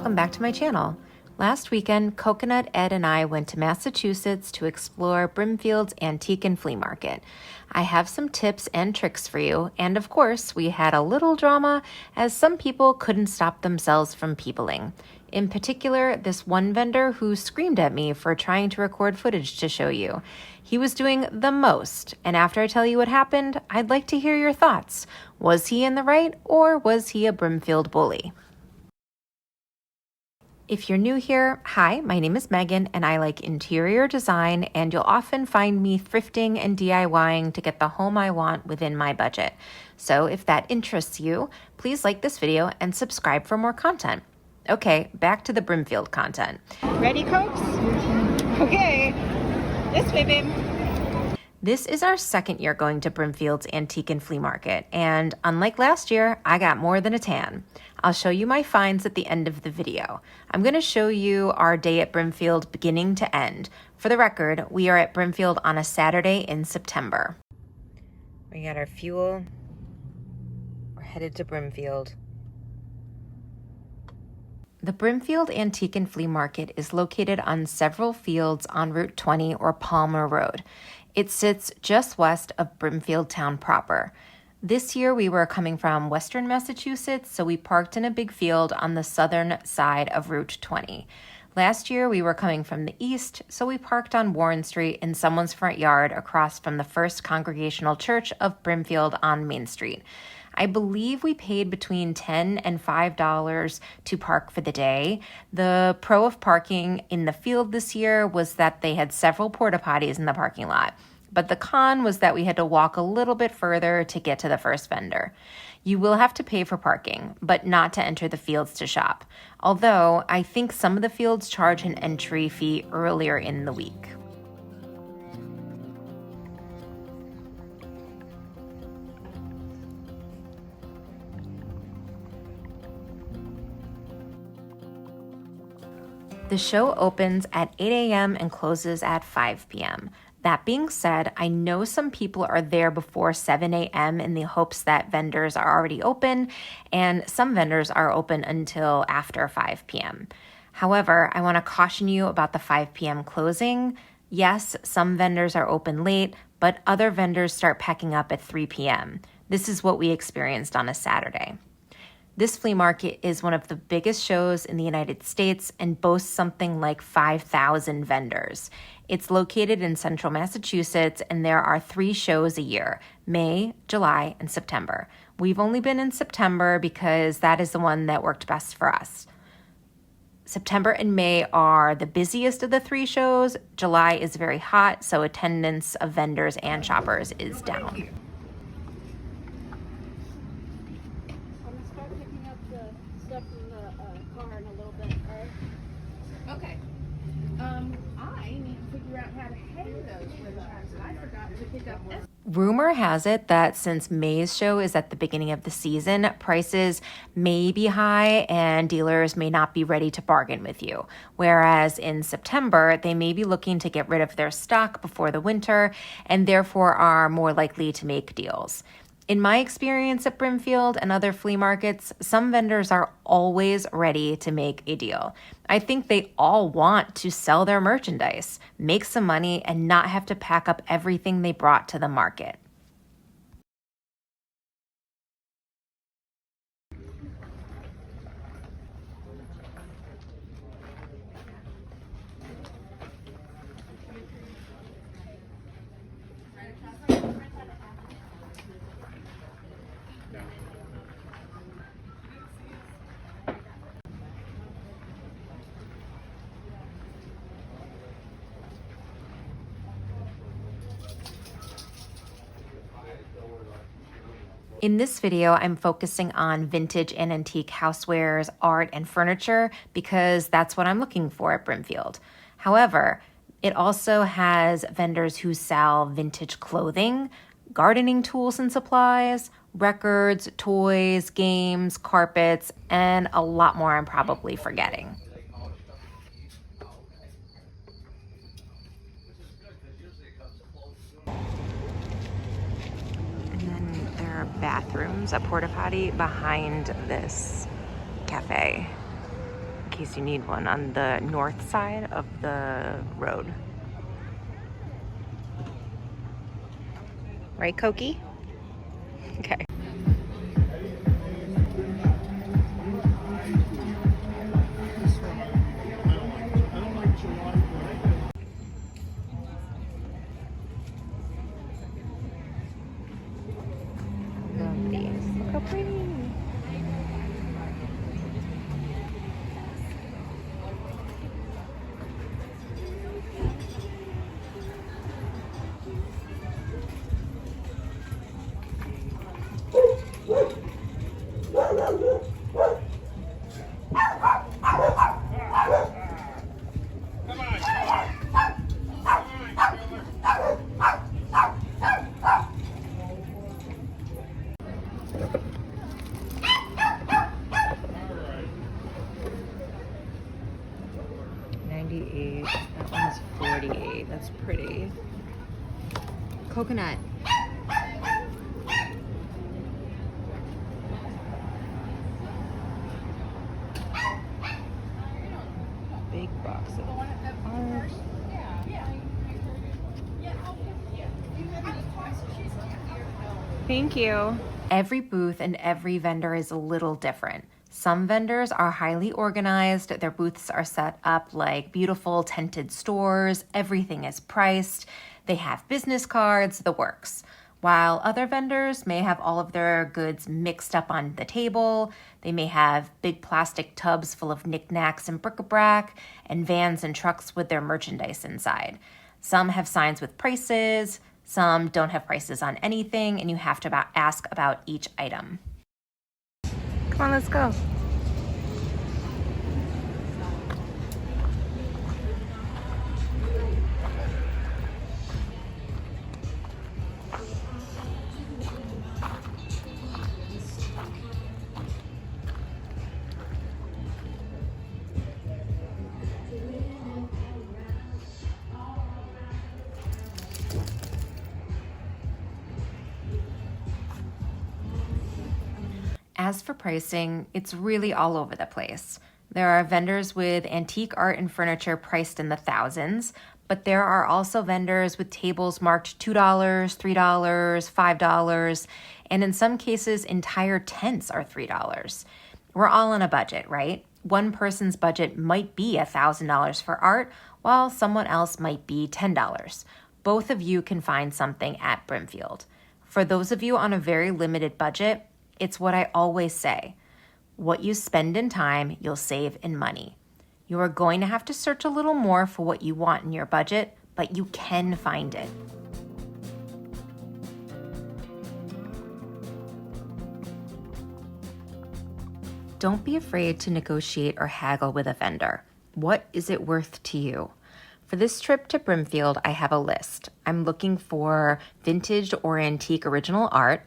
welcome back to my channel. Last weekend, Coconut, Ed, and I went to Massachusetts to explore Brimfield's antique and flea market. I have some tips and tricks for you, and of course, we had a little drama as some people couldn't stop themselves from peopling. In particular, this one vendor who screamed at me for trying to record footage to show you. He was doing the most, and after I tell you what happened, I'd like to hear your thoughts. Was he in the right, or was he a Brimfield bully? If you're new here, hi, my name is Megan and I like interior design, and you'll often find me thrifting and DIYing to get the home I want within my budget. So if that interests you, please like this video and subscribe for more content. Okay, back to the Brimfield content. Ready, Cokes? Okay, this way, babe. This is our second year going to Brimfield's Antique and Flea Market, and unlike last year, I got more than a tan. I'll show you my finds at the end of the video. I'm going to show you our day at Brimfield beginning to end. For the record, we are at Brimfield on a Saturday in September. We got our fuel. We're headed to Brimfield. The Brimfield Antique and Flea Market is located on several fields on Route 20 or Palmer Road. It sits just west of Brimfield town proper. This year we were coming from Western Massachusetts, so we parked in a big field on the southern side of Route 20. Last year we were coming from the east, so we parked on Warren Street in someone's front yard across from the First Congregational Church of Brimfield on Main Street. I believe we paid between $10 and $5 to park for the day. The pro of parking in the field this year was that they had several porta potties in the parking lot. But the con was that we had to walk a little bit further to get to the first vendor. You will have to pay for parking, but not to enter the fields to shop. Although I think some of the fields charge an entry fee earlier in the week. The show opens at 8 a.m. and closes at 5 p.m. That being said, I know some people are there before 7 a.m. in the hopes that vendors are already open, and some vendors are open until after 5 p.m. However, I want to caution you about the 5 p.m. closing. Yes, some vendors are open late, but other vendors start packing up at 3 p.m. This is what we experienced on a Saturday. This flea market is one of the biggest shows in the United States and boasts something like 5,000 vendors. It's located in central Massachusetts, and there are 3 shows a year: May, July, and September. We've only been in September because that is the one that worked best for us. September and May are the busiest of the 3 shows. July is very hot, so attendance of vendors and shoppers is down. Stuff from the car in a little bit, alright? Okay. I need to figure out how to hang those with us. I forgot to pick up this. Rumor has it that since May's show is at the beginning of the season, prices may be high and dealers may not be ready to bargain with you. Whereas in September, they may be looking to get rid of their stock before the winter and therefore are more likely to make deals. In my experience at Brimfield and other flea markets, some vendors are always ready to make a deal. I think they all want to sell their merchandise, make some money, and not have to pack up everything they brought to the market. In this video, I'm focusing on vintage and antique housewares, art, and furniture because that's what I'm looking for at Brimfield. However, it also has vendors who sell vintage clothing, gardening tools and supplies, records, toys, games, carpets, and a lot more I'm probably forgetting. bathrooms, a porta potty behind this cafe. In case you need one, on the north side of the road. Right, Koki? Okay. Love these. Look how pretty. That one's 48. That's pretty. Coconut. Big box of art. Thank you. Every booth and every vendor is a little different. Some vendors are highly organized. Their booths are set up like beautiful tented stores. Everything is priced. They have business cards, the works. While other vendors may have all of their goods mixed up on the table. They may have big plastic tubs full of knickknacks and bric-a-brac, and vans and trucks with their merchandise inside. Some have signs with prices. Some don't have prices on anything, and you have to ask about each item. Come on, let's go. As for pricing, it's really all over the place. There are vendors with antique art and furniture priced in the thousands, but there are also vendors with tables marked $2, $3, $5, and in some cases, entire tents are $3. We're all on a budget, right? One person's budget might be $1,000 for art, while someone else might be $10. Both of you can find something at Brimfield. For those of you on a very limited budget, it's what I always say. What you spend in time, you'll save in money. You are going to have to search a little more for what you want in your budget, but you can find it. Don't be afraid to negotiate or haggle with a vendor. What is it worth to you? For this trip to Brimfield, I have a list. I'm looking for vintage or antique original art,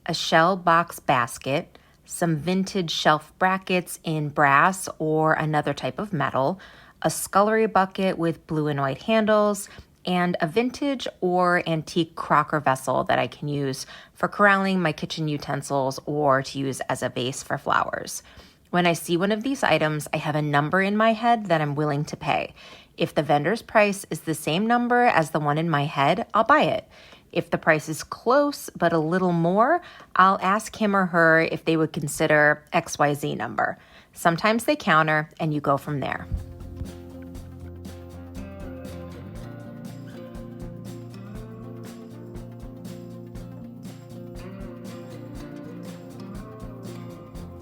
a shell box basket, some vintage shelf brackets in brass or another type of metal, a scullery bucket with blue and white handles, and a vintage or antique crocker vessel that I can use for corralling my kitchen utensils or to use as a vase for flowers. When I see one of these items, I have a number in my head that I'm willing to pay. If the vendor's price is the same number as the one in my head, I'll buy it. If the price is close but a little more, I'll ask him or her if they would consider XYZ number. Sometimes they counter and you go from there.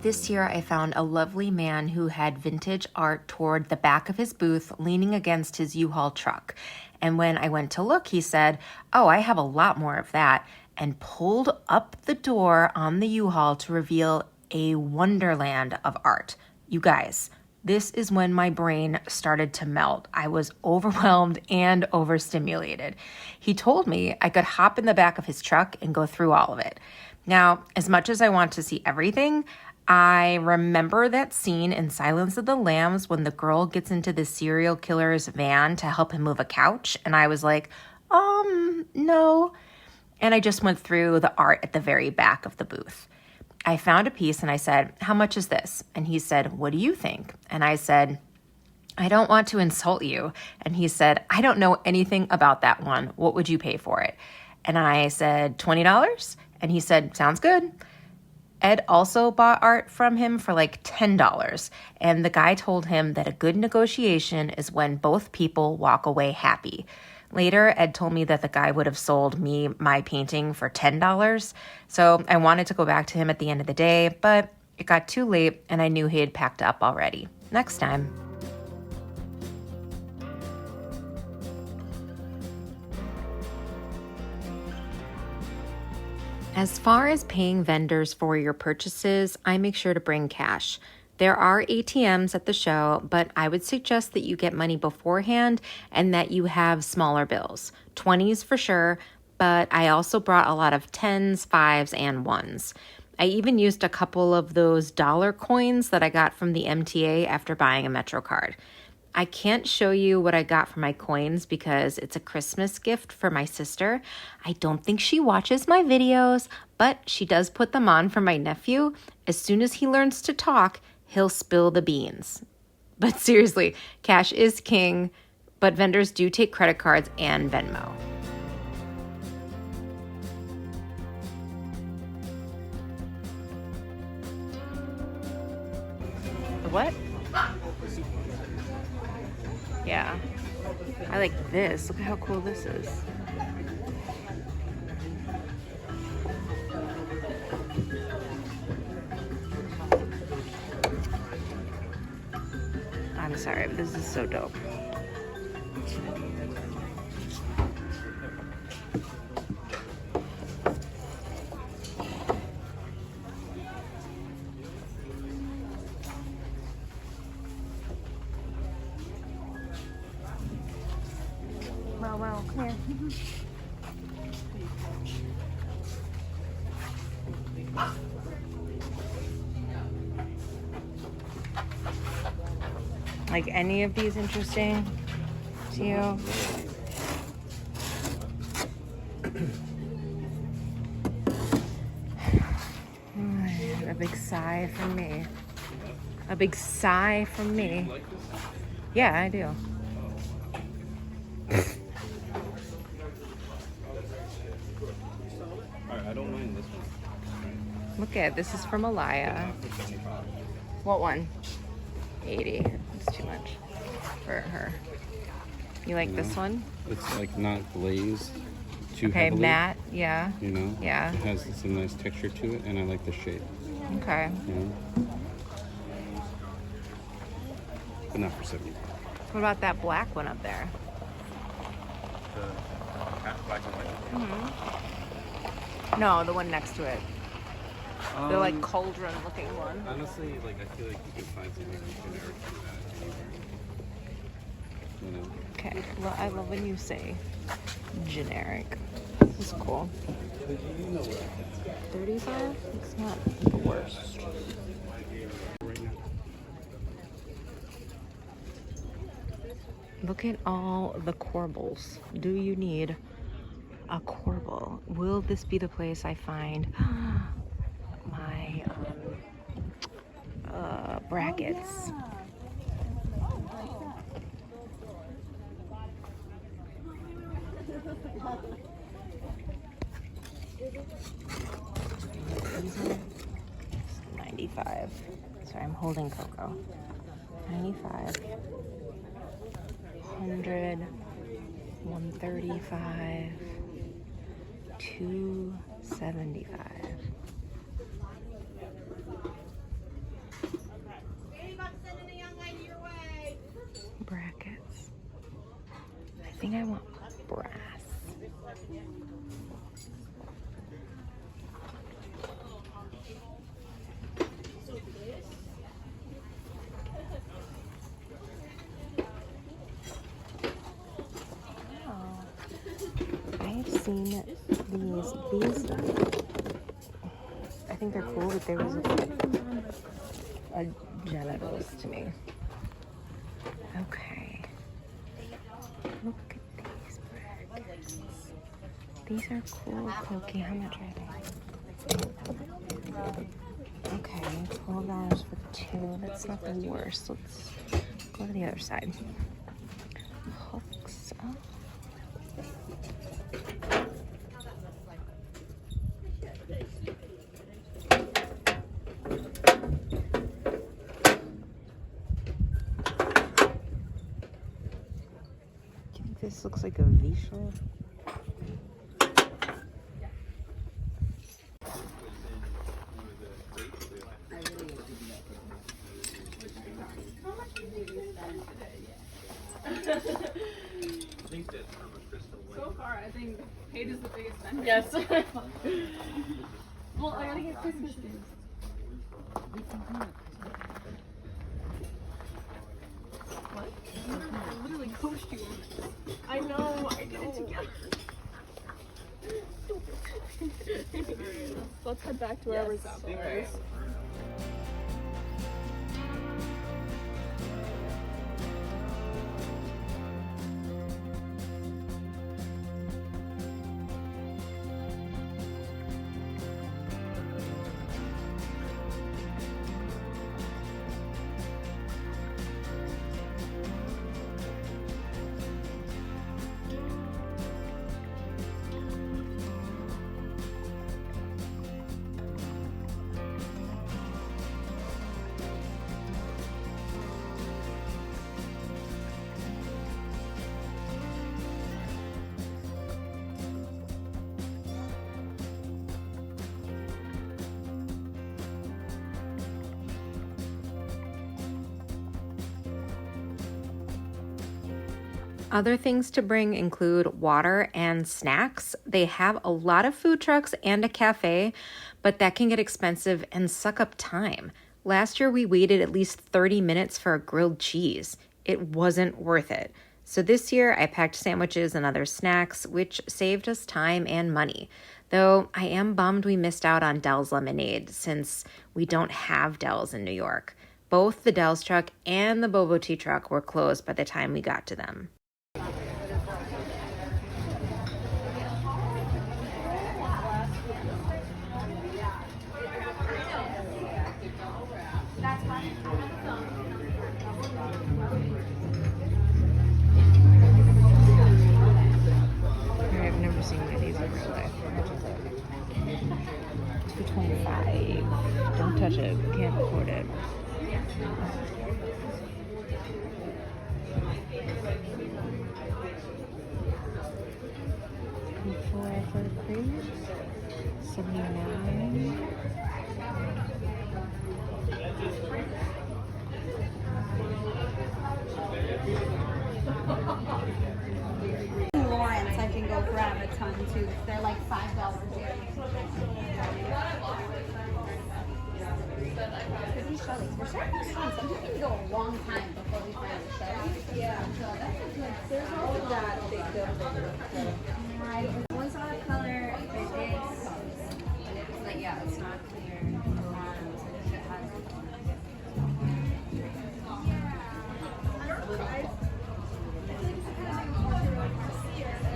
This year I found a lovely man who had vintage art toward the back of his booth leaning against his U-Haul truck. And when I went to look, he said, "Oh, I have a lot more of that," and pulled up the door on the U-Haul to reveal a wonderland of art. You guys, this is when my brain started to melt. I was overwhelmed and overstimulated. He told me I could hop in the back of his truck and go through all of it. Now, as much as I want to see everything, I remember that scene in Silence of the Lambs when the girl gets into the serial killer's van to help him move a couch. And I was like, no. And I just went through the art at the very back of the booth. I found a piece and I said, "How much is this?" And he said, "What do you think?" And I said, "I don't want to insult you." And he said, "I don't know anything about that one. What would you pay for it?" And I said, $20. And he said, "Sounds good." Ed also bought art from him for like $10. And the guy told him that a good negotiation is when both people walk away happy. Later, Ed told me that the guy would have sold me my painting for $10. So I wanted to go back to him at the end of the day, but it got too late and I knew he had packed up already. Next time. As far as paying vendors for your purchases, I make sure to bring cash. There are ATMs at the show, but I would suggest that you get money beforehand and that you have smaller bills. 20s for sure, but I also brought a lot of 10s, 5s, and 1s. I even used a couple of those dollar coins that I got from the MTA after buying a Metro card. I can't show you what I got for my coins because it's a Christmas gift for my sister. I don't think she watches my videos, but she does put them on for my nephew. As soon as he learns to talk, he'll spill the beans. But seriously, cash is king, but vendors do take credit cards and Venmo. The what? Yeah, I like this. Look at how cool this is. I'm sorry, but this is so dope. Well, come here. Like any of these interesting to you? A big sigh from me. A big sigh from me. Yeah, I do. I don't mind this one. Look at this is from Alaya. What one? 80. It's too much for her. You like this one? It's like not glazed too Okay, heavily. matte. Yeah. You know? Yeah. It has some nice texture to it, and I like the shape. Okay. You know? But not for 70. What about that black one up there? The black and white. No, the one next to it. The like cauldron looking one. Honestly, like I feel like you can find something generic for that anywhere. You know? Okay. Well, I love when you say generic. This is cool. 35? It's not the worst. Right now. Look at all the corbels. Do you need a corbel? Will this be the place I find my brackets? These are 95. Sorry, I'm holding Coco. 95. 100, 135, 275. Brackets. I think I want brass. I've seen these. I think they're cool, but there was a genitals to me. Okay. Look at these brackets. These are cool, Cokie. How much are they? Okay, $12 for two. That's not the worst. Let's go to the other side. Hooks up. Do you think this looks like a V-shape? So far, I think Kate is the biggest vendor. Yes. Well, I gotta get Christmas things. What? I literally coached you on it. I know. I did it together. Let's head back to wherever's out there. Other things to bring include water and snacks. They have a lot of food trucks and a cafe, but that can get expensive and suck up time. Last year, we waited at least 30 minutes for a grilled cheese. It wasn't worth it. So this year, I packed sandwiches and other snacks, which saved us time and money. Though I am bummed we missed out on Dell's lemonade since we don't have Dell's in New York. Both the Dell's truck and the Bobo Tea truck were closed by the time we got to them. I've never seen one of these in real life. $2.25. Don't touch it. Can't afford it. For the cream, 79. Lawrence, I can go grab a ton too. They're like $5 here. These Shelly's, we're starting to find some. We can go a long time before we find the Shelly's. Yeah. So that's a good. There's all that big building. Right. One's out of color. It is. It's like, yeah, it's not clear. It has.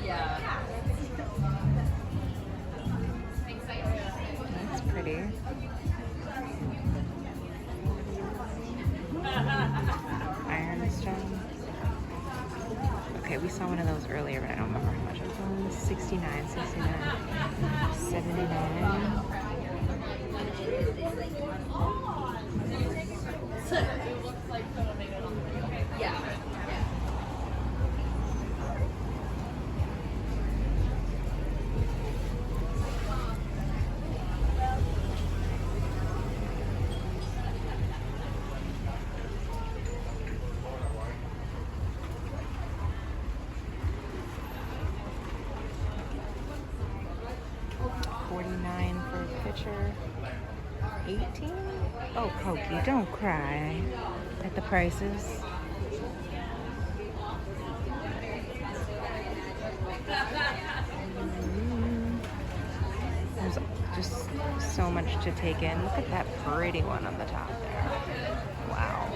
Yeah. That's pretty. Ironstone. Okay, we saw one of those earlier, but I don't remember how much it was. 69, 69, 79. Yeah. $49 for a pitcher. 18? Oh, Cokie, don't cry at the prices. There's just so much to take in. Look at that pretty one on the top there. Wow.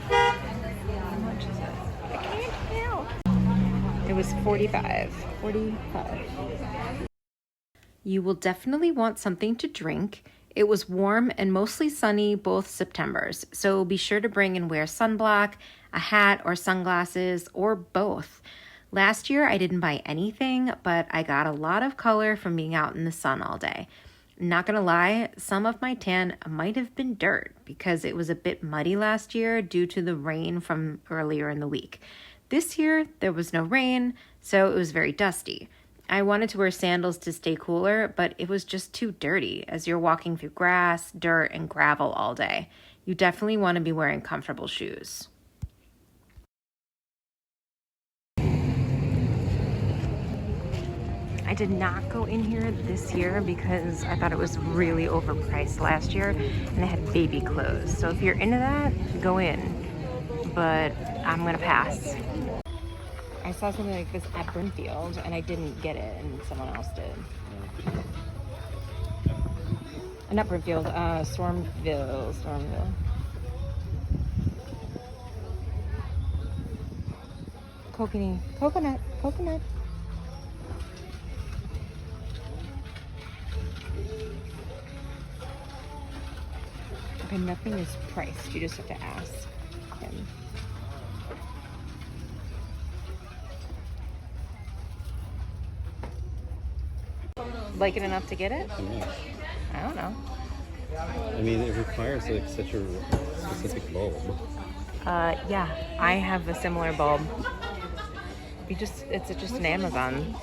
How much is it? I can't count. It was 45. 45. You will definitely want something to drink. It was warm and mostly sunny both Septembers, so be sure to bring and wear sunblock, a hat or sunglasses, or both. Last year I didn't buy anything, but I got a lot of color from being out in the sun all day. Not gonna lie, some of my tan might have been dirt because it was a bit muddy last year due to the rain from earlier in the week. This year, there was no rain, so it was very dusty. I wanted to wear sandals to stay cooler, but it was just too dirty as you're walking through grass, dirt, and gravel all day. You definitely want to be wearing comfortable shoes. I did not go in here this year because I thought it was really overpriced last year and it had baby clothes. So if you're into that, go in. But I'm gonna pass. I saw something like this at Brimfield and I didn't get it and someone else did. Not Brimfield, Stormville. Coconut. Okay, nothing is priced. You just have to ask him. Like it enough to get it? Yeah. I don't know. I mean, it requires like such a specific bulb. Yeah, I have a similar bulb. It's just an Amazon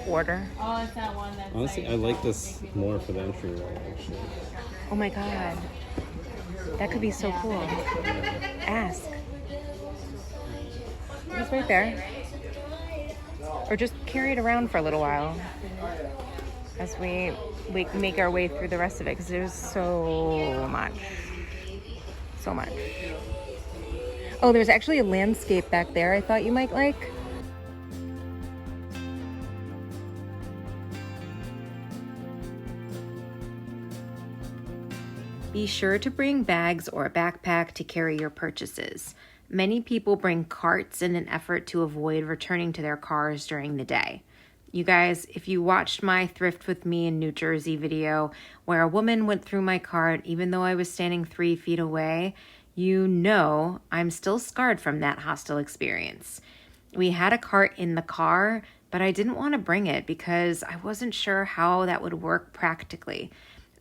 order. Oh, it's that one that's Honestly, I like this more for the entryway, actually. Oh my god. That could be so cool. Ask. It's right there. Or just carry it around for a little while as we make our way through the rest of it because there's so much. So much. Oh, there's actually a landscape back there I thought you might like. Be sure to bring bags or a backpack to carry your purchases. Many people bring carts in an effort to avoid returning to their cars during the day. You guys, if you watched my Thrift with Me in New Jersey video where a woman went through my cart even though I was standing 3 feet away, you know I'm still scarred from that hostile experience. We had a cart in the car, but I didn't want to bring it because I wasn't sure how that would work practically.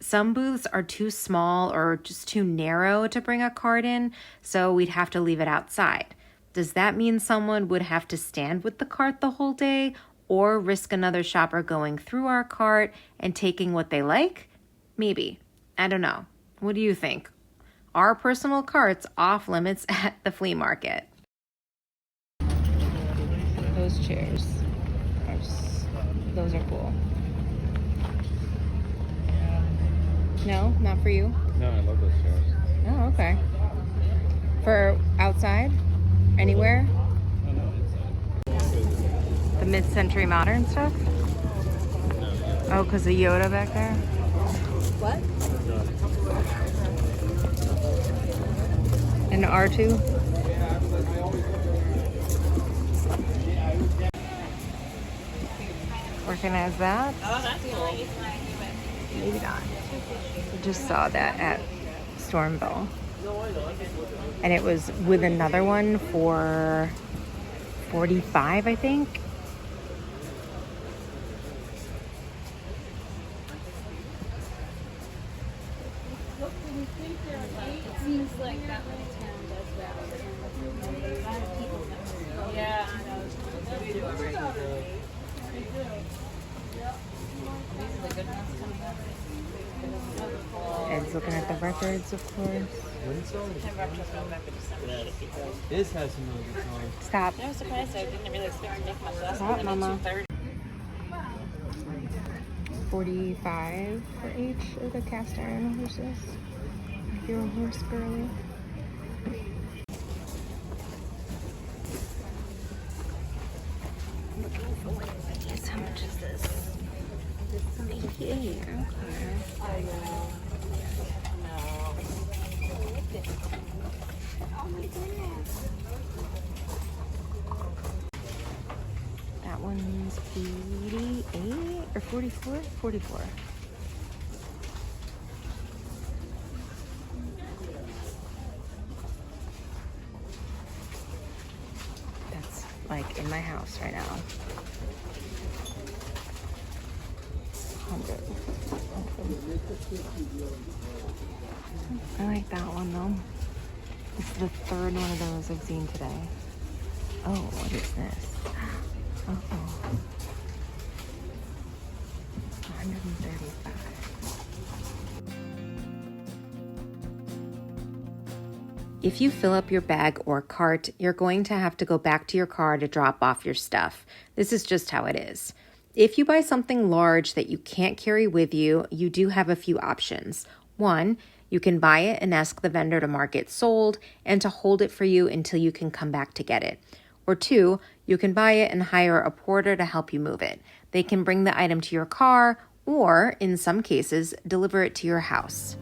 Some booths are too small or just too narrow to bring a cart in, so we'd have to leave it outside. Does that mean someone would have to stand with the cart the whole day or risk another shopper going through our cart and taking what they like? Maybe. I don't know. What do you think? Are personal carts off limits at the flea market? Those chairs those are cool. No, not for you? No, I love those chairs. Oh, okay. For outside? Anywhere? Oh, no, inside. The mid-century modern stuff? No, yeah. Oh, because of Yoda back there? What? And R2? Recognize that? Oh, that's cool. Maybe not. Just saw that at Stormville. And it was with another one for $45, I think. It seems like that one town does well. A lot of people come. Yeah, I know. These are the good ones coming up. Ed's looking at the records, of course. September, October, November, December. This has some really good songs. Stop. I was surprised. I didn't really expect to make much less Stop, than Mama. 230. $45 for each of the cast iron horses. If you're a horse girly. How much is this? $88. Okay. I know. No. Oh my goodness. That one's 88 or 44? 44. like in my house right now. 100. I like that one though. This is the third one of those I've seen today. Oh, what is this? Oh, 135. If you fill up your bag or cart, you're going to have to go back to your car to drop off your stuff. This is just how it is. If you buy something large that you can't carry with you, you do have a few options. One, you can buy it and ask the vendor to mark it sold and to hold it for you until you can come back to get it. Or two, you can buy it and hire a porter to help you move it. They can bring the item to your car or, in some cases, deliver it to your house.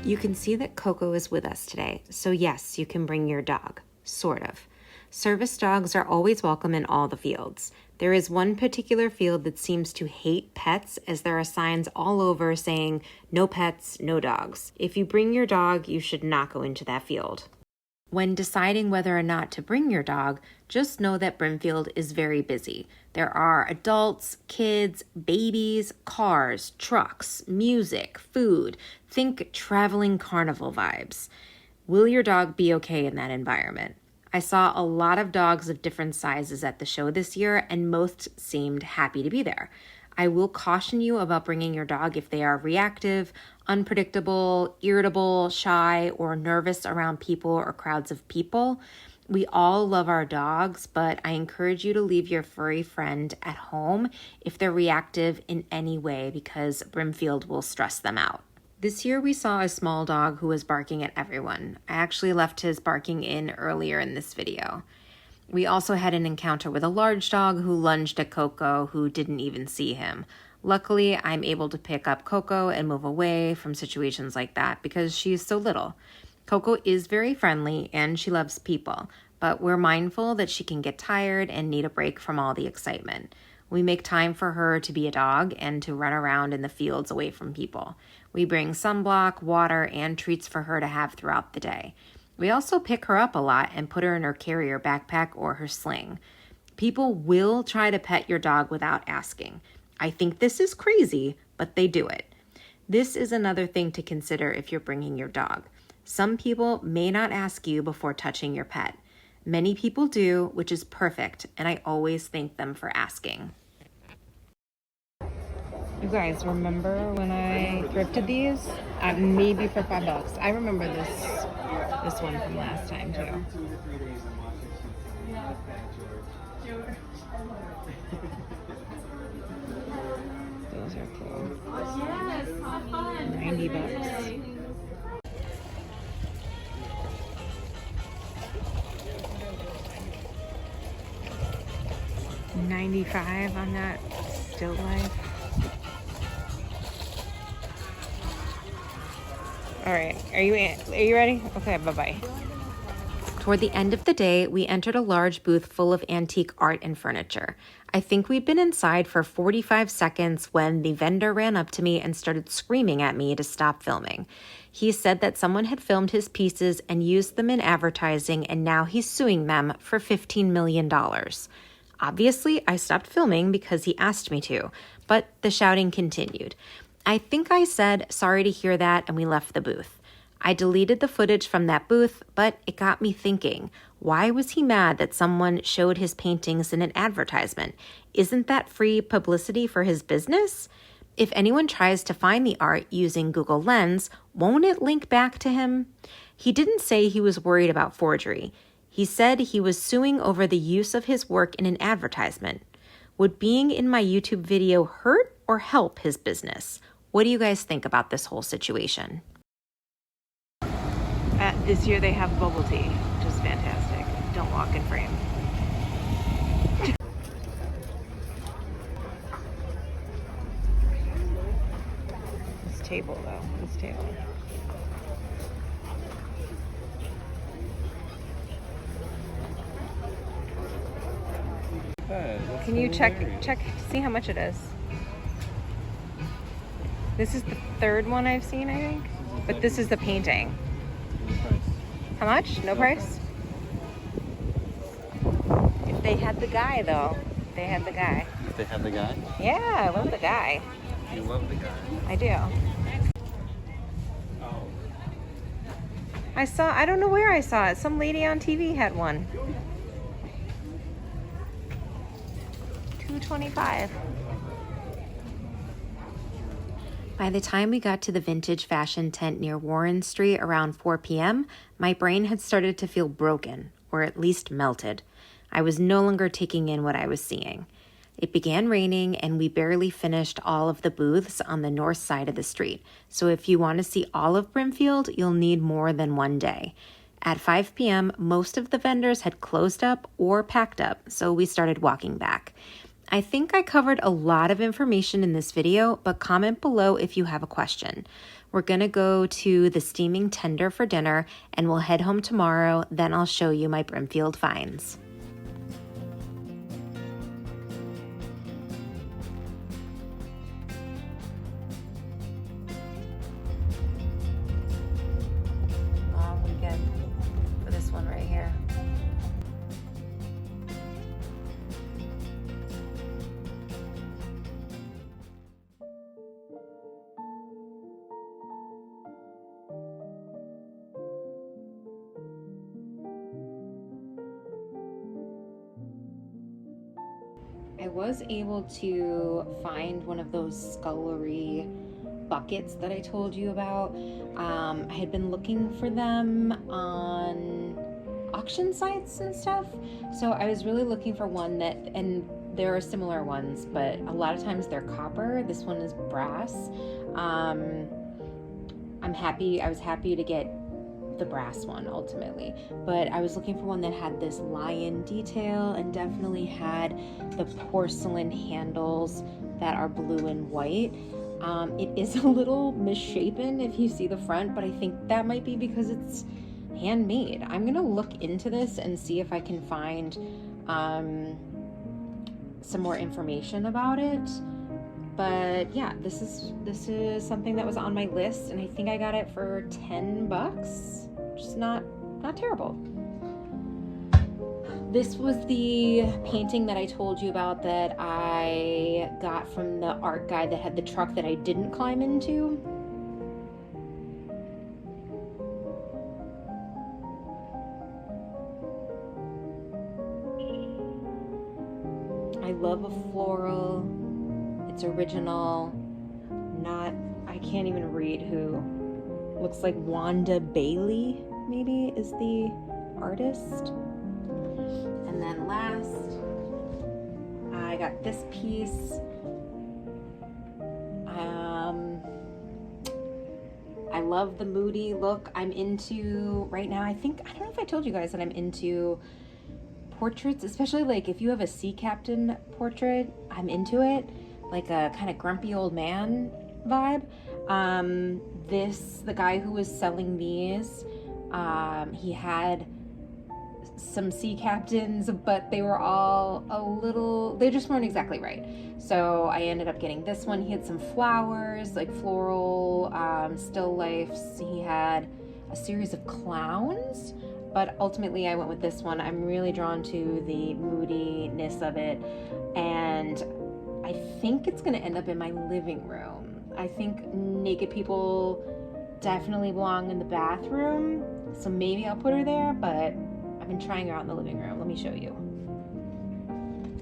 You can see that Coco is with us today, so yes, you can bring your dog, sort of. Service dogs are always welcome in all the fields. There is one particular field that seems to hate pets, as there are signs all over saying, no pets, no dogs. If you bring your dog, you should not go into that field. When deciding whether or not to bring your dog, just know that Brimfield is very busy. There are adults, kids, babies, cars, trucks, music, food. Think traveling carnival vibes. Will your dog be okay in that environment? I saw a lot of dogs of different sizes at the show this year, and most seemed happy to be there. I will caution you about bringing your dog if they are reactive, unpredictable, irritable, shy, or nervous around people or crowds of people. We all love our dogs, but I encourage you to leave your furry friend at home if they're reactive in any way, because Brimfield will stress them out. This year we saw a small dog who was barking at everyone. I actually left his barking in earlier in this video. We also had an encounter with a large dog who lunged at Coco, who didn't even see him. Luckily, I'm able to pick up Coco and move away from situations like that because she's so little. Coco is very friendly and she loves people, but we're mindful that she can get tired and need a break from all the excitement. We make time for her to be a dog and to run around in the fields away from people. We bring sunblock, water, and treats for her to have throughout the day. We also pick her up a lot and put her in her carrier backpack or her sling. People will try to pet your dog without asking. I think this is crazy, but they do it. This is another thing to consider if you're bringing your dog. Some people may not ask you before touching your pet. Many people do, which is perfect, and I always thank them for asking. You guys, remember when I thrifted these? Maybe for $5. I remember this one from last time too. Those are cool. Yes, have fun. $90. $95 on that still life. All right, are you ready? Okay, bye-bye. Toward the end of the day, we entered a large booth full of antique art and furniture. I think we'd been inside for 45 seconds when the vendor ran up to me and started screaming at me to stop filming. He said that someone had filmed his pieces and used them in advertising, and now he's suing them for $15 million. Obviously, I stopped filming because he asked me to, but the shouting continued. I think I said, sorry to hear that, and we left the booth. I deleted the footage from that booth, but it got me thinking, why was he mad that someone showed his paintings in an advertisement? Isn't that free publicity for his business? If anyone tries to find the art using Google Lens, won't it link back to him? He didn't say he was worried about forgery. He said he was suing over the use of his work in an advertisement. Would being in my YouTube video hurt or help his business? What do you guys think about this whole situation? This year they have bubble tea, which is fantastic. Don't walk in frame. This table though, this table. Can you check, see how much it is? This is the third one I've seen, I think. But this is the painting. No price. How much? No price? If they had the guy, though. If they had the guy. If they have the guy? Yeah, I love the guy. You love the guy. I do. I don't know where I saw it. Some lady on TV had one. $2.25. By the time we got to the vintage fashion tent near Warren Street around 4 p.m., my brain had started to feel broken, or at least melted. I was no longer taking in what I was seeing. It began raining, and we barely finished all of the booths on the north side of the street. So if you want to see all of Brimfield, you'll need more than one day. At 5 p.m., most of the vendors had closed up or packed up, so we started walking back. I think I covered a lot of information in this video, but comment below if you have a question. We're gonna go to the steaming tender for dinner, and we'll head home tomorrow, then I'll show you my Brimfield finds. What do we get for this one right here? I was able to find one of those scullery buckets that I told you about. I had been looking for them on auction sites and stuff, so I was really looking for one that, and there are similar ones, but a lot of times they're copper. This one is brass. I was happy to get the brass one ultimately, but I was looking for one that had this lion detail and definitely had the porcelain handles that are blue and white. It is a little misshapen if you see the front, but I think that might be because it's handmade. I'm gonna look into this and see if I can find some more information about it. But yeah, this is something that was on my list, and I think I got it for $10, which is not terrible. This was the painting that I told you about that I got from the art guy that had the truck that I didn't climb into. I love a floral. It's original. I can't even read who. Looks like Wanda Bailey, maybe, is the artist. And then last, I got this piece. I love the moody look. I'm into, right now, I don't know if I told you guys that I'm into portraits, especially like if you have a sea captain portrait, I'm into it. Like a kind of grumpy old man vibe. The guy who was selling these, he had some sea captains, but they were all they just weren't exactly right. So I ended up getting this one. He had some flowers, like floral, still lifes. He had a series of clowns, but ultimately I went with this one. I'm really drawn to the moodiness of it, and I think it's gonna end up in my living room. I think naked people definitely belong in the bathroom, so maybe I'll put her there, but I've been trying her out in the living room. Let me show you.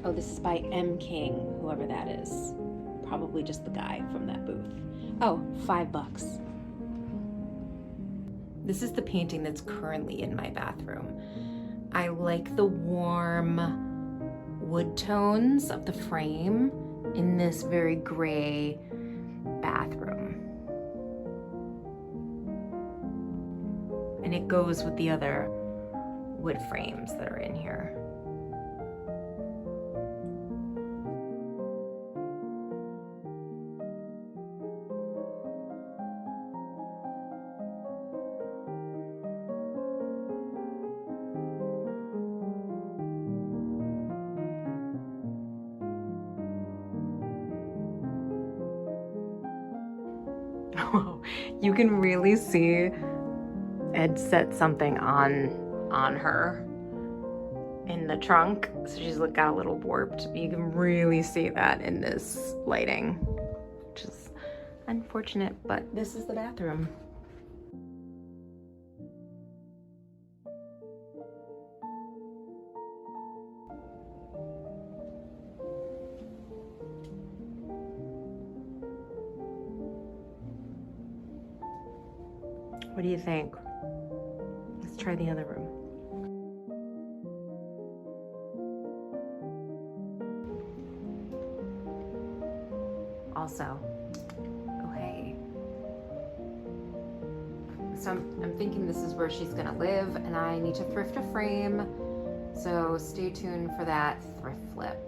Oh, this is by M. King, whoever that is. Probably just the guy from that booth. Oh, $5. This is the painting that's currently in my bathroom. I like the warm wood tones of the frame in this very gray bathroom. And it goes with the other wood frames that are in here. You can really see Ed set something on her in the trunk, so she's got a little warped. You can really see that in this lighting, which is unfortunate, but this is the bathroom. What do you think? Let's try the other room. Also, oh hey. So I'm thinking this is where she's gonna live, and I need to thrift a frame. So stay tuned for that thrift flip.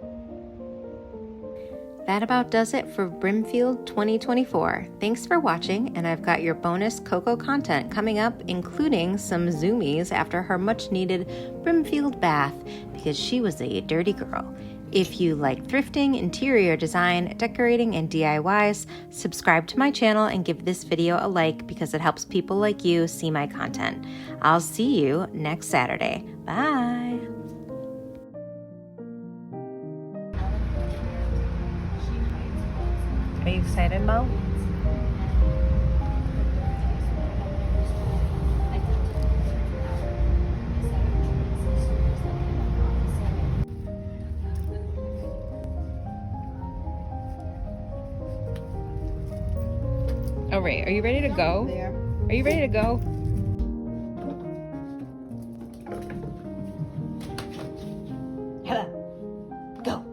That about does it for Brimfield 2024. Thanks for watching, and I've got your bonus Coco content coming up, including some zoomies after her much needed Brimfield bath, because she was a dirty girl. If you like thrifting, interior design, decorating, and DIYs, subscribe to my channel and give this video a like because it helps people like you see my content. I'll see you next Saturday. Bye. Are you excited, Mo? All right, are you ready to go? Are you ready to go? Hello. Go.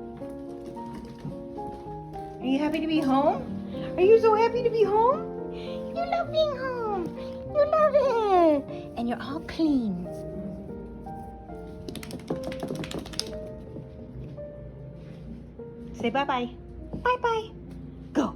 Are you happy to be home? Are you so happy to be home? You love being home. You love it. And you're all clean. Say bye-bye. Bye-bye. Go.